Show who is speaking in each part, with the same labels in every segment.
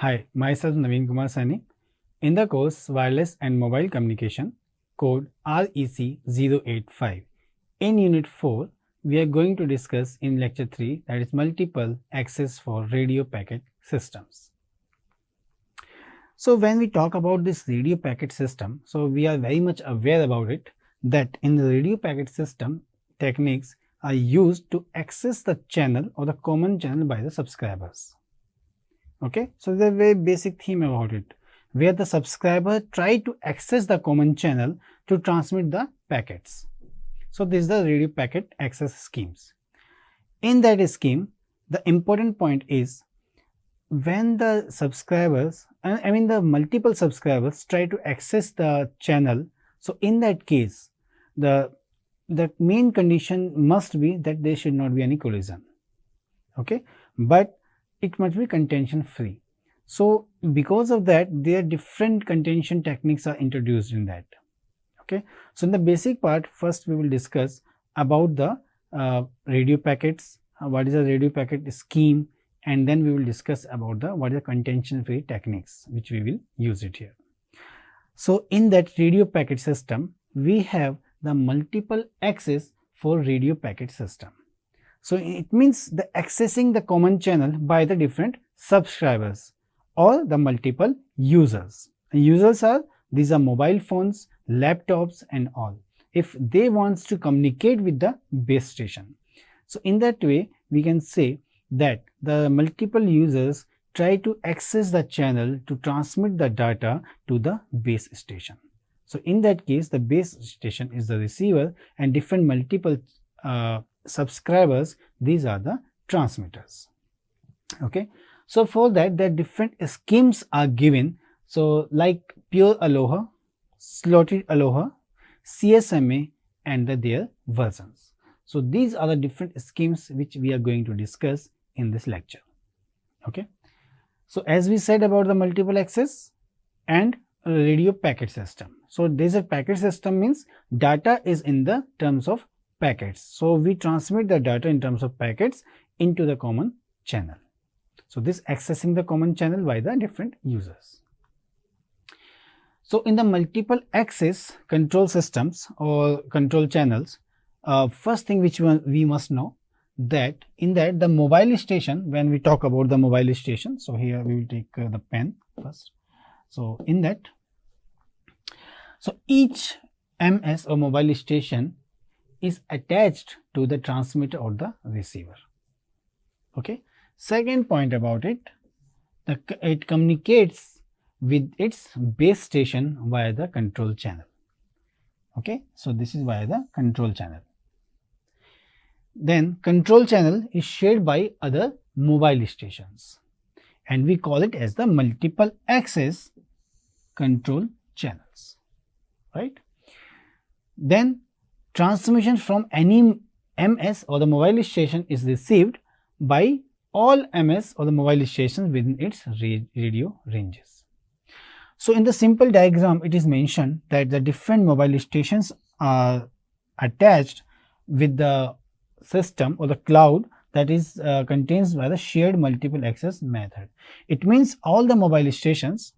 Speaker 1: Hi, myself Naveen Kumar Sani. In the course Wireless and Mobile Communication, code REC 085. In Unit 4, we are going to discuss in Lecture 3, that is multiple access for radio packet systems. So when we talk about this radio packet system, so we are very much aware about it, that in the radio packet system, techniques are used to access the channel or the common channel by the subscribers. Okay, so the very basic theme about it, where the subscriber try to access the common channel to transmit the packets. So this is the radio packet access schemes. In that scheme, the important point is when the subscribers, the multiple subscribers try to access the channel. So in that case, the main condition must be that there should not be any collision. Okay, but it must be contention free. So because of that, there are different contention techniques are introduced in that. Okay, so in the basic part, first we will discuss about the radio packets, what is a radio packet scheme, and then we will discuss about the what is the contention free techniques which we will use it here. So in that radio packet system, we have the multiple access for radio packet system. So it means the accessing the common channel by the different subscribers or the multiple users. Users are, these are mobile phones, laptops and all, if they wants to communicate with the base station. So in that way, we can say that the multiple users try to access the channel to transmit the data to the base station. So in that case, the base station is the receiver and different multiple subscribers, these are the transmitters. Okay, so for that, the different schemes are given. So like pure aloha, slotted aloha, CSMA and their versions. So these are the different schemes which we are going to discuss in this lecture. Okay, so as we said about the multiple access and radio packet system. So this a packet system means data is in the terms of packets. So we transmit the data in terms of packets into the common channel. So this accessing the common channel by the different users. So in the multiple access control systems or control channels, first thing which we must know that in that the mobile station, when we talk about the mobile station, so here we will take the pen first. So in that, so each MS or mobile station is attached to the transmitter or the receiver. Okay. Second point about it, it communicates with its base station via the control channel. Okay. So this is via the control channel. Then control channel is shared by other mobile stations and we call it as the multiple access control channels, right? Then transmission from any MS or the mobile station is received by all MS or the mobile stations within its radio ranges. So in the simple diagram, it is mentioned that the different mobile stations are attached with the system or the cloud that is contains by the shared multiple access method. It means all the mobile stations,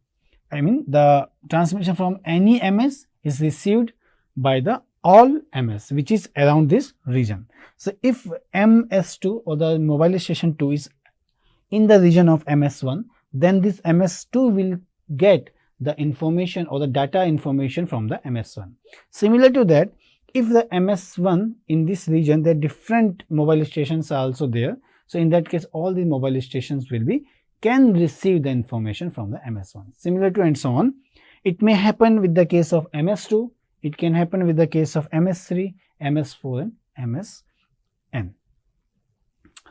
Speaker 1: the transmission from any MS is received by the all MS which is around this region. So if MS2 or the mobile station 2 is in the region of MS1, then this MS2 will get the information or the data information from the MS1. Similar to that, if the MS1 in this region, the different mobile stations are also there. So in that case, all the mobile stations can receive the information from the MS1. Similar to and so on. It may happen with the case of MS2. It can happen with the case of MS3, MS4 and MSN,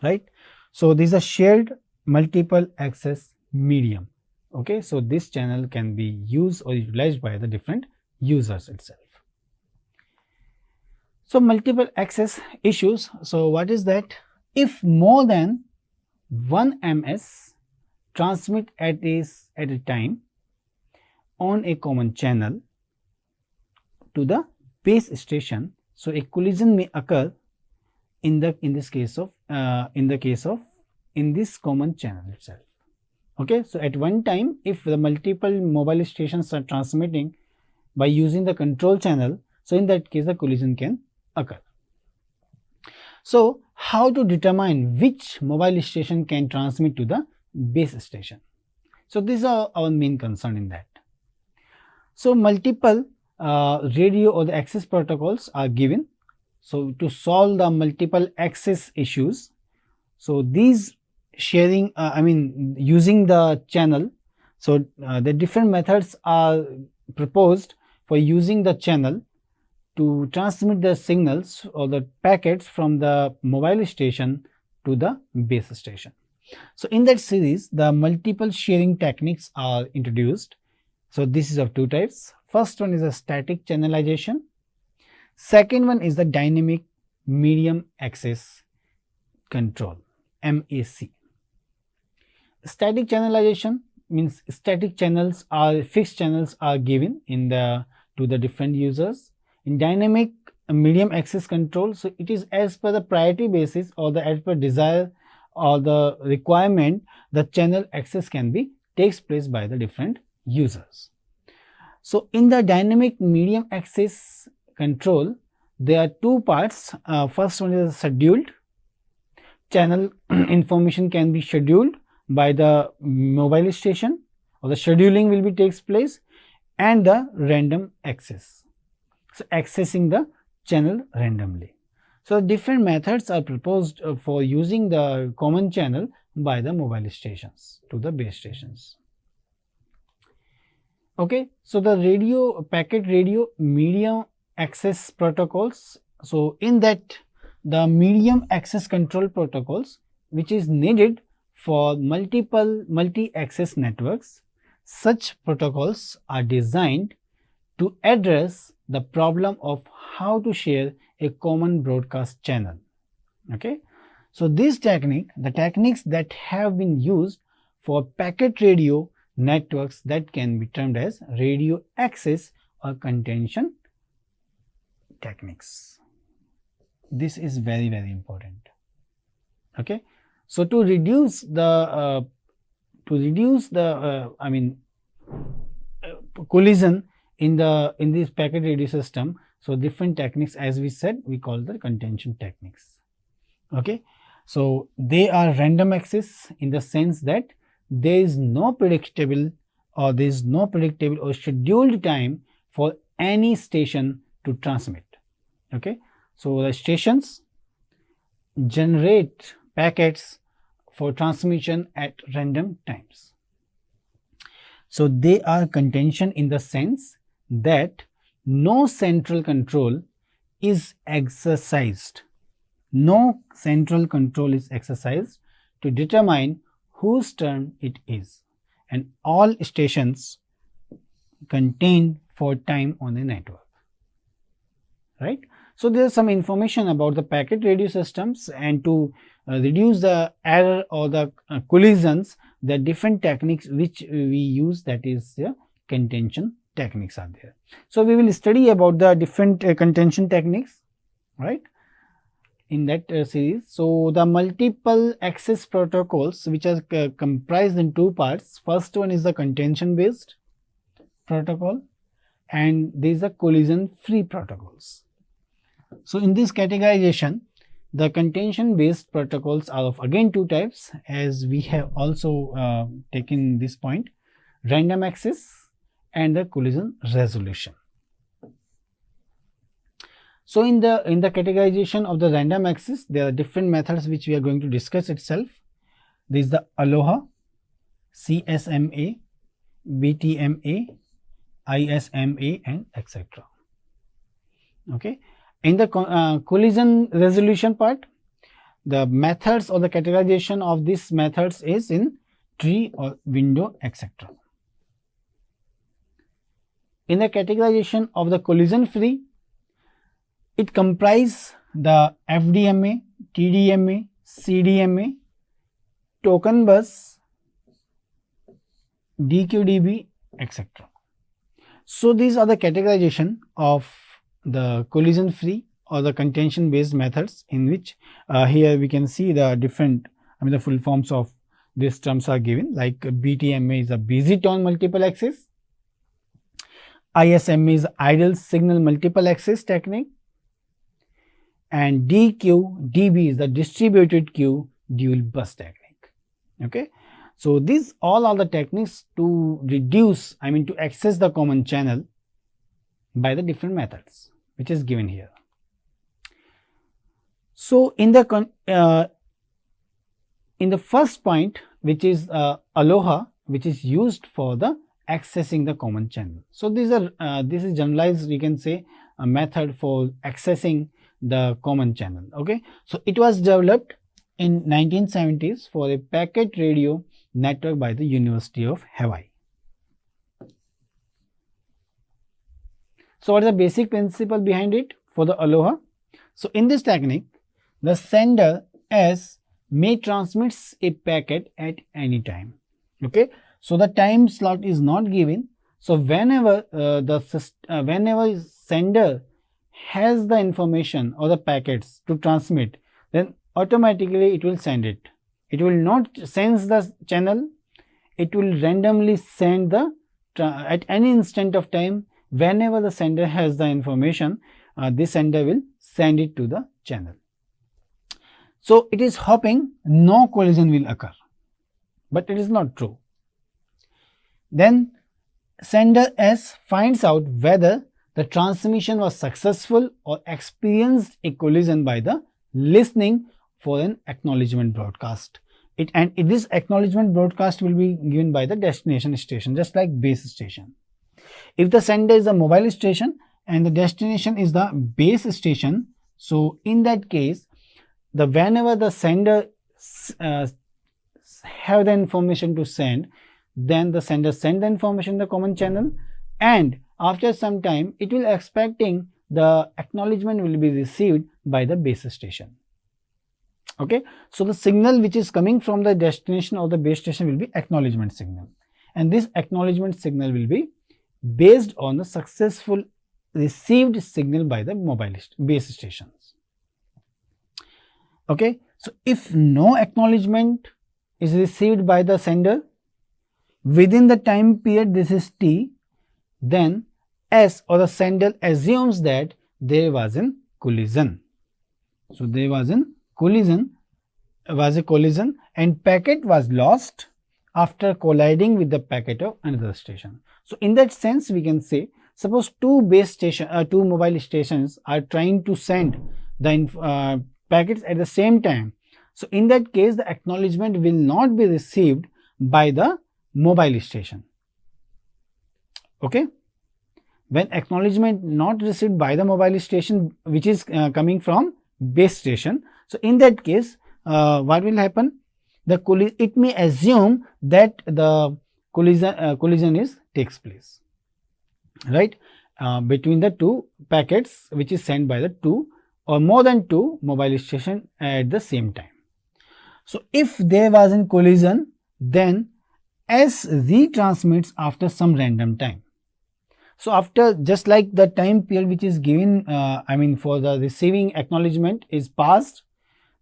Speaker 1: right? So these are shared multiple access medium. Okay, so this channel can be used or utilized by the different users itself. So multiple access issues. So what is that? If more than one MS transmit at a time on a common channel to the base station, so a collision may occur in this common channel itself. Okay, so at one time, if the multiple mobile stations are transmitting by using the control channel, so in that case the collision can occur. So how to determine which mobile station can transmit to the base station? So these are our main concern in that. So multiple radio or the access protocols are given. So to solve the multiple access issues, so these sharing, using the channel. So the different methods are proposed for using the channel to transmit the signals or the packets from the mobile station to the base station. So in that series, the multiple sharing techniques are introduced. So this is of two types. First one is a static channelization. Second one is the dynamic medium access control, MAC. Static channelization means static channels are fixed channels are given in the to the different users. In dynamic medium access control, so it is as per the priority basis or the as per desire or the requirement, the channel access can be takes place by the different users. So in the dynamic medium access control, there are two parts. First one is scheduled. Channel information can be scheduled by the mobile station, or the scheduling will be takes place, and the random access. So accessing the channel randomly. So different methods are proposed for using the common channel by the mobile stations to the base stations. Okay, so the radio packet radio medium access protocols. So in that, the medium access control protocols, which is needed for multiple multi-access networks, such protocols are designed to address the problem of how to share a common broadcast channel. Okay, so this technique, the techniques that have been used for packet radio networks, that can be termed as radio access or contention techniques. This is very important. Okay, so to reduce the collision in this packet radio system, so different techniques, as we said, we call the contention techniques. Okay, so they are random access in the sense that there is no predictable or scheduled time for any station to transmit. Okay, so the stations generate packets for transmission at random times. So they are contention in the sense that no central control is exercised. No central control is exercised to determine whose turn it is, and all stations contain for time on the network. Right? So there is some information about the packet radio systems, and to reduce the error or the collisions, the different techniques which we use, that is contention techniques are there. So we will study about the different contention techniques, right, in that series. So the multiple access protocols, which are comprised in two parts. First one is the contention based protocol, and these are collision free protocols. So in this categorization, the contention based protocols are of again two types, as we have also taken this point: random access and the collision resolution. So in the categorization of the random access, there are different methods which we are going to discuss itself. This is the Aloha, CSMA, BTMA, ISMA, and etc. Okay. In the collision resolution part, the methods or the categorization of these methods is in tree or window, etc. In the categorization of the collision free, it comprises the FDMA, TDMA, CDMA, token bus, DQDB, etc. So these are the categorization of the collision free or the contention based methods, in which here we can see the different, the full forms of these terms are given, like BTMA is a busy tone multiple access, ISMA is ideal signal multiple access technique, and DQ/DB is the distributed queue dual bus technique. Okay, so these all are the techniques to reduce, to access the common channel by the different methods which is given here. So in the first point, which is Aloha, which is used for the accessing the common channel. So this is generalized, you can say, a method for accessing the common channel. Okay, so it was developed in 1970s for a packet radio network by the University of Hawaii. So what is the basic principle behind it for the Aloha? So in this technique, the sender S may transmit a packet at any time. Okay, so the time slot is not given. So whenever whenever sender has the information or the packets to transmit, then automatically it will send it. It will not sense the channel. It will randomly send the at any instant of time. Whenever the sender has the information, this sender will send it to the channel. So it is hoping no collision will occur, but it is not true. Then sender S finds out whether the transmission was successful or experienced a collision by the listening for an acknowledgement broadcast. This acknowledgement broadcast will be given by the destination station, just like base station. If the sender is a mobile station and the destination is the base station, so in that case, whenever the sender have the information to send, then the sender send the information in the common channel, and after some time it will expecting the acknowledgement will be received by the base station. Okay, so the signal which is coming from the destination or the base station will be acknowledgement signal, and this acknowledgement signal will be based on the successful received signal by the mobile base stations. Okay, so if no acknowledgement is received by the sender within the time period, this is T, then S or the sender assumes that there was a collision. So there was a collision, and packet was lost after colliding with the packet of another station. So in that sense, we can say, suppose two mobile stations are trying to send the packets at the same time. So in that case, the acknowledgement will not be received by the mobile station. Okay, when acknowledgement not received by the mobile station which is coming from base station, so in that case, what will happen? It may assume that the collision takes place, right, between the two packets which is sent by the two or more than two mobile stations at the same time. So if there was a collision, then S retransmits after some random time. So after, just like the time period which is given, for the receiving acknowledgement is passed,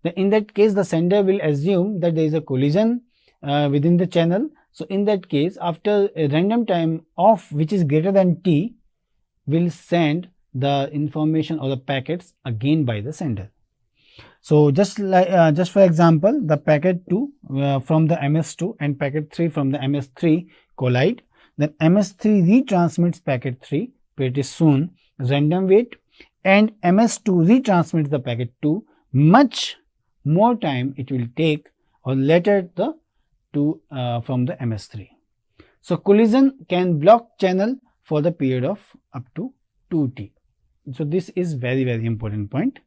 Speaker 1: then in that case the sender will assume that there is a collision within the channel. So in that case, after a random time of which is greater than T, will send the information or the packets again by the sender. So just for example, the packet 2 from the MS2 and packet 3 from the MS3 collide, then MS3 retransmits packet 3 pretty soon, random wait, and MS2 retransmits the packet 2, much more time it will take, or later the 2 from the MS3. So collision can block channel for the period of up to 2T. So this is very, very important point.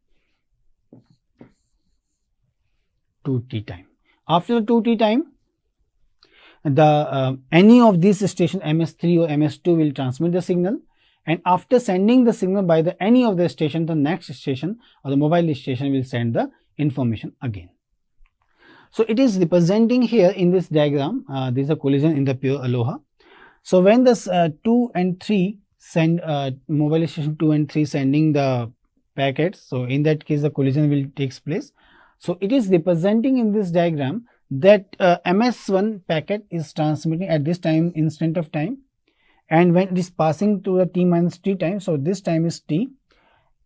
Speaker 1: 2T time. After the 2T time, any of these station MS3 or MS2 will transmit the signal, and after sending the signal by any of the station, the next station or the mobile station will send the information again. So it is representing here in this diagram, this is a collision in the pure Aloha. So when this 2 and 3 send mobile station 2 and 3 sending the packets, so in that case the collision will takes place. So it is representing in this diagram that MS1 packet is transmitting at this time instant of time, and when it is passing to the t minus t time, so this time is t,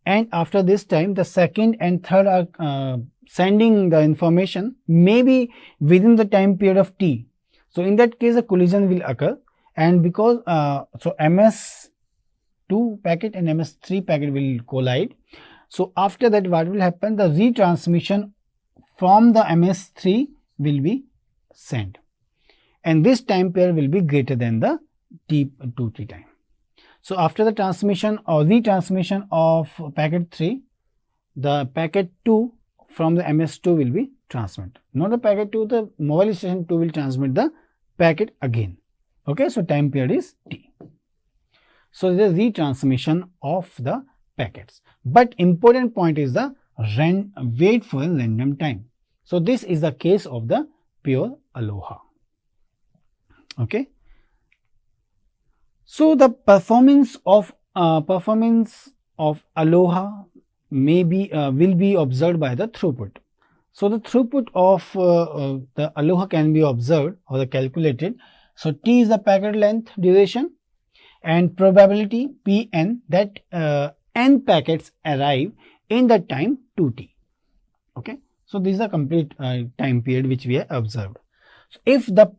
Speaker 1: and after this time the second and third are sending the information maybe within the time period of t. So in that case a collision will occur, and because so MS2 packet and MS3 packet will collide. So after that what will happen, the retransmission from the MS3 will be sent, and this time period will be greater than the t2t time. So after the transmission or retransmission of packet 3, the packet 2 from the MS2 will be transmitted. Not the packet 2, the mobile station 2 will transmit the packet again. Okay, so time period is t. So the retransmission of the packets. But important point is the wait for a random time. So this is the case of the pure Aloha. Okay. So the performance of Aloha may be will be observed by the throughput. So the throughput of the Aloha can be observed or calculated. So t is the packet length duration, and probability Pn that n packets arrive in the time 2t. Okay. So this is a complete time period which we have observed. So if the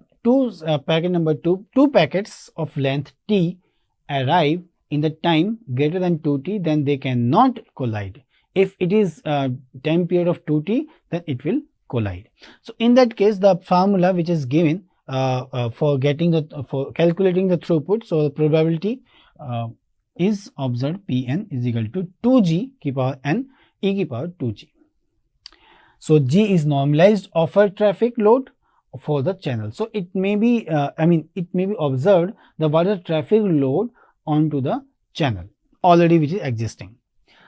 Speaker 1: packet number 2 packets of length t arrive in the time greater than 2t, then they cannot collide. If it is time period of 2t, then it will collide. So in that case, the formula which is given for calculating the throughput, so the probability is observed Pn is equal to 2g ki power n e ki power 2g. So g is normalized offer traffic load for the channel. So it may be it may be observed the what is the traffic load onto the channel already which is existing.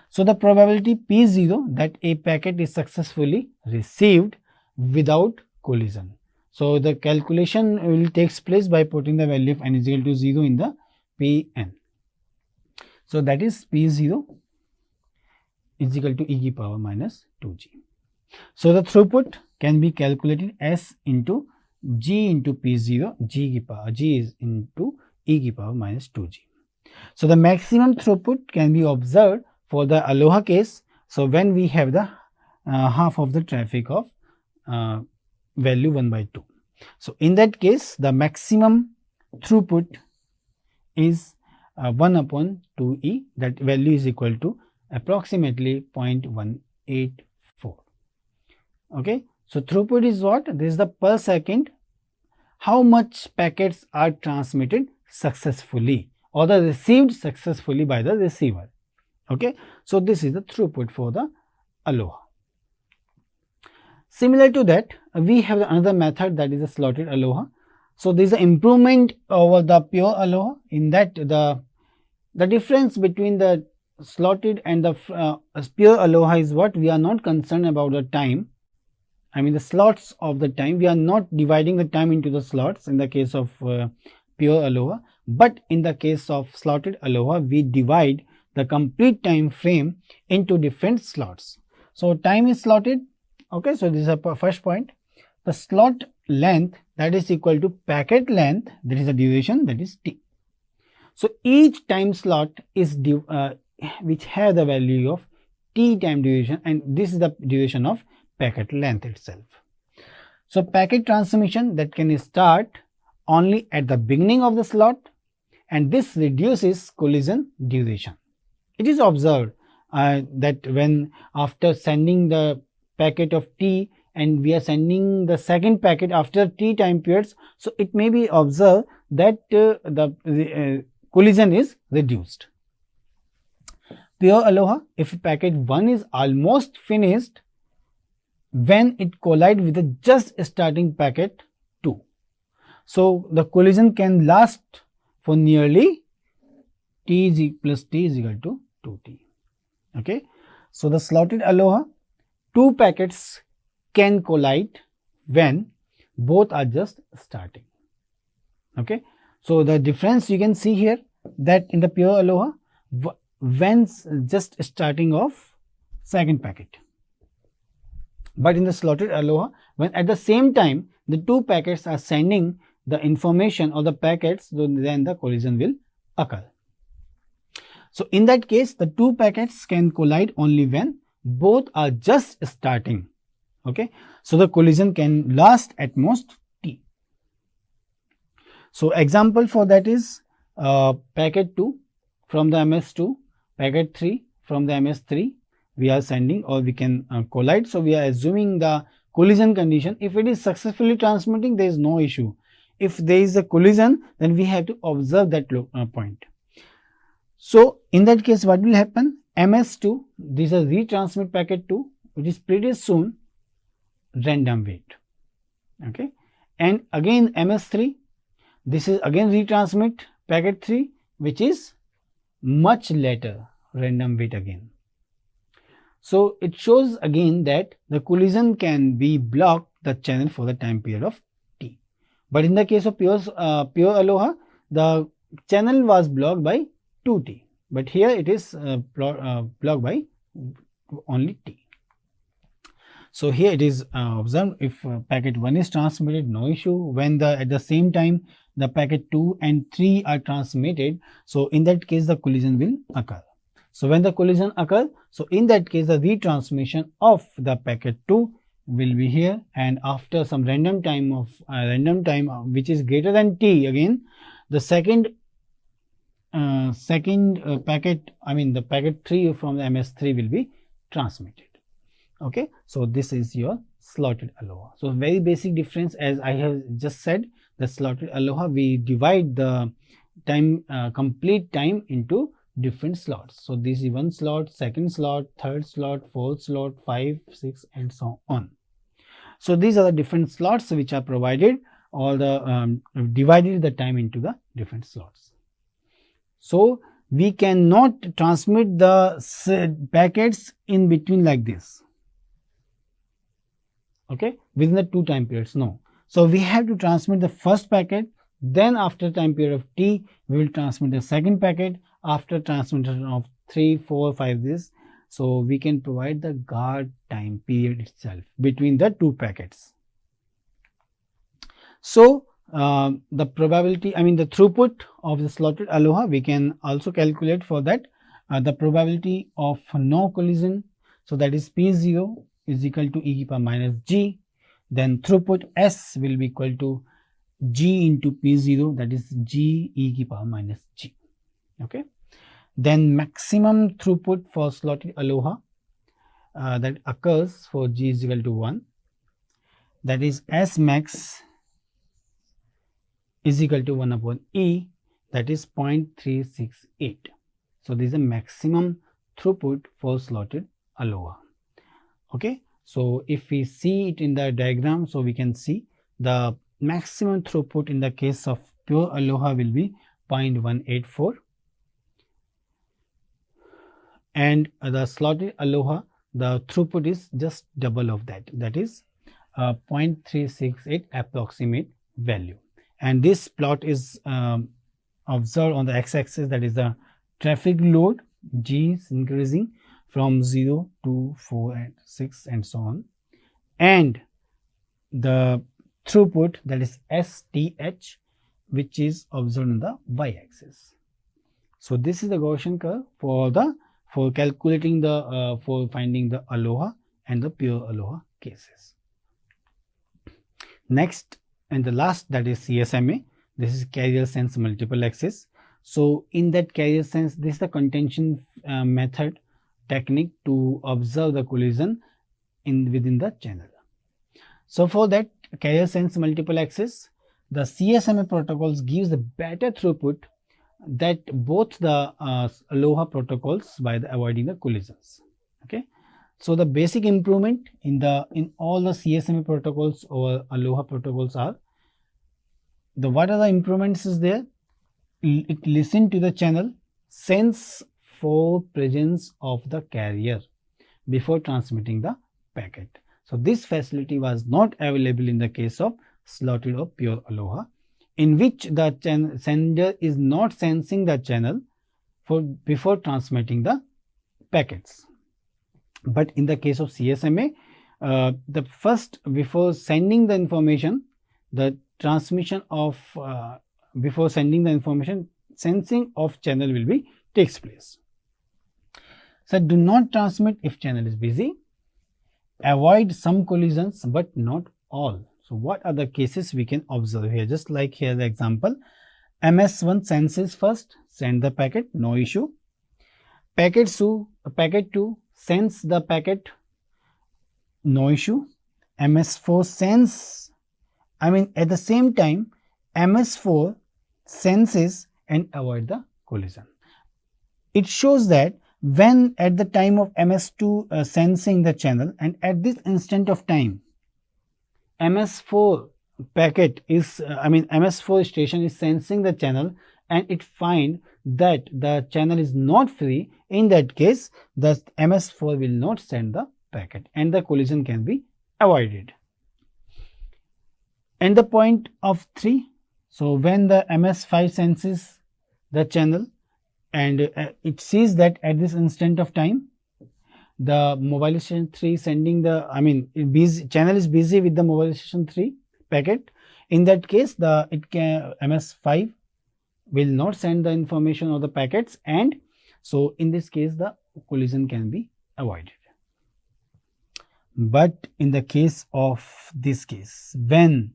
Speaker 1: So the probability P0 that a packet is successfully received without collision. So the calculation will takes place by putting the value of n is equal to 0 in the Pn. So that is P0 is equal to e ki power minus 2g. So the throughput can be calculated as into g into P0, g is into e ki power minus 2g. So the maximum throughput can be observed for the Aloha case. So when we have the half of the traffic of value 1 by 2. So in that case the maximum throughput is 1 upon 2e, that value is equal to approximately 0.184. Okay. So throughput is what? This is the per second how much packets are transmitted successfully or the received successfully by the receiver. Okay. So this is the throughput for the Aloha. Similar to that, we have another method, that is a slotted Aloha. So there is an improvement over the pure Aloha, in that the difference between the slotted and the pure Aloha is what? We are not concerned about the time. I mean the slots of the time. We are not dividing the time into the slots in the case of pure Aloha, but in the case of slotted Aloha we divide the complete time frame into different slots. So time is slotted. Okay, so this is a first point. The slot length, that is equal to packet length, that is the duration, that is t. So each time slot is which have the value of t time duration, and this is the duration of packet length itself. So packet transmission that can start only at the beginning of the slot, and this reduces collision duration. It is observed that when after sending the packet of t and we are sending the second packet after t time periods, so it may be observed that the collision is reduced. Pure Aloha, if packet 1 is almost finished when it collides with the just starting packet 2. So the collision can last for nearly t plus t is equal to 2t. Okay. So the slotted Aloha, 2 packets can collide when both are just starting. Okay. So the difference you can see here, that in the pure Aloha, when just starting of second packet, But in the slotted Aloha, when at the same time the two packets are sending the information or the packets, then the collision will occur. So in that case, the two packets can collide only when both are just starting. Okay, so the collision can last at most t. So example for that is packet 2 from the MS2, packet 3 from the MS3 we are sending, or we can collide. So we are assuming the collision condition. If it is successfully transmitting, there is no issue. If there is a collision, then we have to observe that point. So in that case, what will happen? MS2, this is retransmit packet 2, which is pretty soon random wait. Okay, and again MS3, this is again retransmit packet 3, which is much later random wait again. So it shows again that the collision can be blocked the channel for the time period of t. But in the case of pure Aloha, the channel was blocked by 2t, but here it is blocked by only t. So here it is observed, if packet 1 is transmitted, no issue. When at the same time the packet 2 and 3 are transmitted, so in that case the collision will occur. So when the collision occurs, so in that case the retransmission of the packet 2 will be here, and after some random time which is greater than t, again the second packet, I mean the packet 3 from the MS3 will be transmitted. Okay, so this is your slotted Aloha. So very basic difference, as I have just said, the slotted Aloha, we divide the time complete time into different slots. So this is one slot, second slot, third slot, fourth slot, 5, 6 and so on. So these are the different slots which are provided, or the divided the time into the different slots. So we cannot transmit the packets in between like this. Okay, within the two time periods, no. So we have to transmit the first packet, then after time period of t, we will transmit the second packet, after transmission of 3, 4, 5 this. So we can provide the guard time period itself between the two packets. So the probability, I mean the throughput of the slotted Aloha, we can also calculate for that the probability of no collision. So that is P0 is equal to e to the power minus g, then throughput S will be equal to g into P0, that is g e to the power minus g. Okay, then maximum throughput for slotted Aloha that occurs for g is equal to 1, that is S max is equal to 1 upon e, that is 0.368. So this is the maximum throughput for slotted Aloha. Okay, so if we see it in the diagram, so we can see the maximum throughput in the case of pure Aloha will be 0.184, and the slotted Aloha, the throughput is just double of that, that is 0.368 approximate value. And this plot is observed on the x-axis, that is the traffic load, g is increasing from 0 to 4 and 6 and so on, and the throughput, that is STH, which is observed on the y-axis. So this is the Gaussian curve for calculating the for finding the Aloha and the pure Aloha cases. Next and the last, that is CSMA. This is carrier sense multiple access. So in that carrier sense, this is the contention method technique to observe the collision within the channel. So for that carrier sense multiple access, the CSMA protocols gives the better throughput that both the Aloha protocols by avoiding the collisions. Okay, so the basic improvement in all the CSMA protocols or Aloha protocols are what are the improvements is there? It listen to the channel, sense for presence of the carrier before transmitting the packet. So this facility was not available in the case of slotted or pure Aloha, in which the sender is not sensing the channel before transmitting the packets. But in the case of CSMA, the first, before sending the information, the transmission of before sending the information, sensing of channel will be takes place. So, do not transmit if channel is busy. Avoid some collisions but not all. So, what are the cases we can observe here? Just like here the example, MS1 senses first, send the packet, no issue. Packet 2 sends the packet, no issue. MS4 sends, at the same time MS4 senses and avoid the collision. It shows that when at the time of MS2 sensing the channel, and at this instant of time MS4 packet is MS4 station is sensing the channel and it find that the channel is not free, in that case the MS4 will not send the packet and the collision can be avoided. And the point of 3, so when the MS5 senses the channel and it sees that at this instant of time the mobile station 3 sending the channel is busy with the mobile station 3 packet, in that case MS5 will not send the information or the packets, and so in this case the collision can be avoided. But in the case of this case, when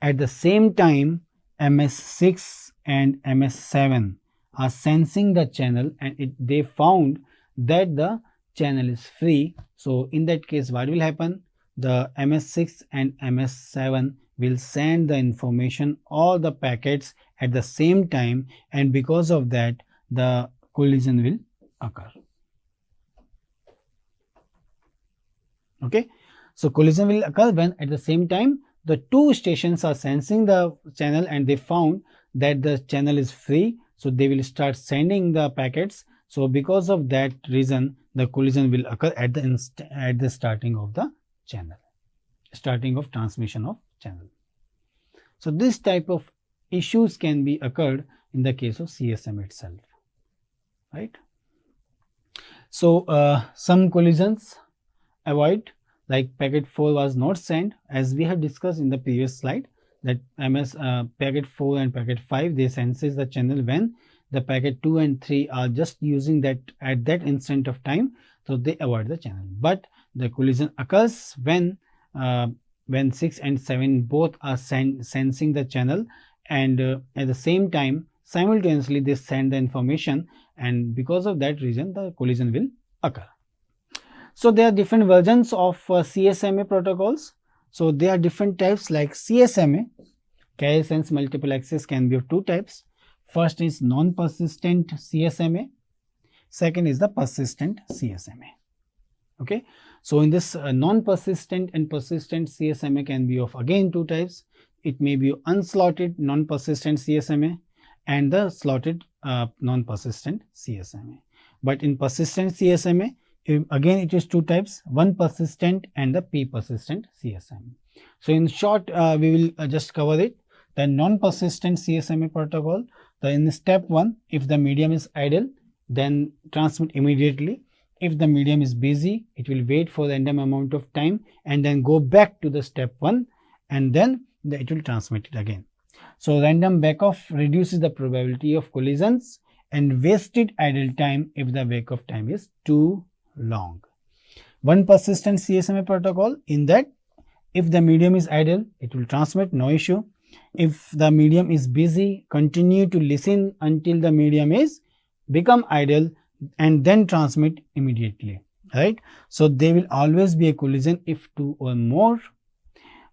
Speaker 1: at the same time MS6 and MS7 are sensing the channel and they found that the channel is free, so in that case what will happen? The MS6 and MS7 will send the information or the packets at the same time, and because of that the collision will occur. Okay, so collision will occur when at the same time the two stations are sensing the channel and they found that the channel is free, so they will start sending the packets. So because of that reason the collision will occur at the starting of the channel, starting of transmission of channel. So this type of issues can be occurred in the case of CSM itself, right? So some collisions avoid, like packet 4 was not sent, as we have discussed in the previous slide, that packet 4 and packet 5 they senses the channel when the packet 2 and 3 are just using that at that instant of time, so they avoid the channel. But the collision occurs when 6 and 7 both are sensing the channel and at the same time simultaneously they send the information, and because of that reason the collision will occur. So there are different versions of CSMA protocols. So there are different types like CSMA, carrier sense multiple access, can be of two types. First is non-persistent CSMA, second is the persistent CSMA. Okay, so in this non-persistent and persistent CSMA can be of again two types. It may be unslotted non-persistent CSMA and the slotted non-persistent CSMA. But in persistent CSMA, again it is two types, one persistent and the p-persistent CSMA. So in short we will just cover it. The non-persistent CSMA protocol, in step 1, if the medium is idle then transmit immediately. If the medium is busy, it will wait for the random amount of time and then go back to the step 1 and then it will transmit it again. So random backoff reduces the probability of collisions and wasted idle time if the backoff time is too long. One persistent CSMA protocol, in that if the medium is idle it will transmit, no issue. If the medium is busy, continue to listen until the medium is become idle and then transmit immediately, right? So there will always be a collision if two or more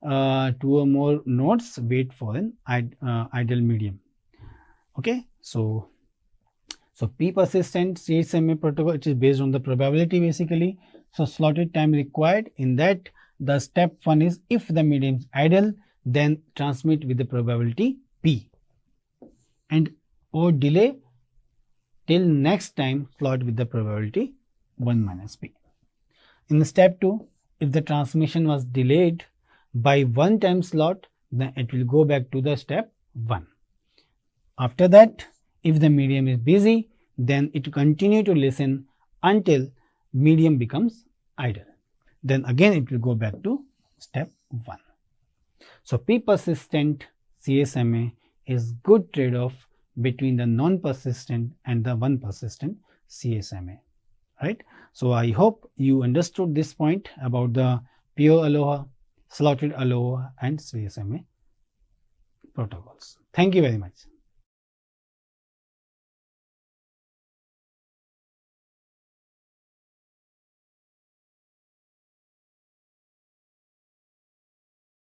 Speaker 1: nodes wait for an idle medium. Okay, so p-persistent CSMA protocol, it is based on the probability basically. So slotted time required, in that the step 1 is if the medium is idle then transmit with the probability p, and or delay till next time slot with the probability 1 minus p. In the step 2, if the transmission was delayed by 1 time slot, then it will go back to the step 1. After that, if the medium is busy, then it will continue to listen until medium becomes idle. then again it will go back to step 1. So P persistent CSMA is good trade-off between the non-persistent and the one persistent CSMA, right? So I hope you understood this point about the pure Aloha, slotted Aloha and CSMA protocols. Thank you very much.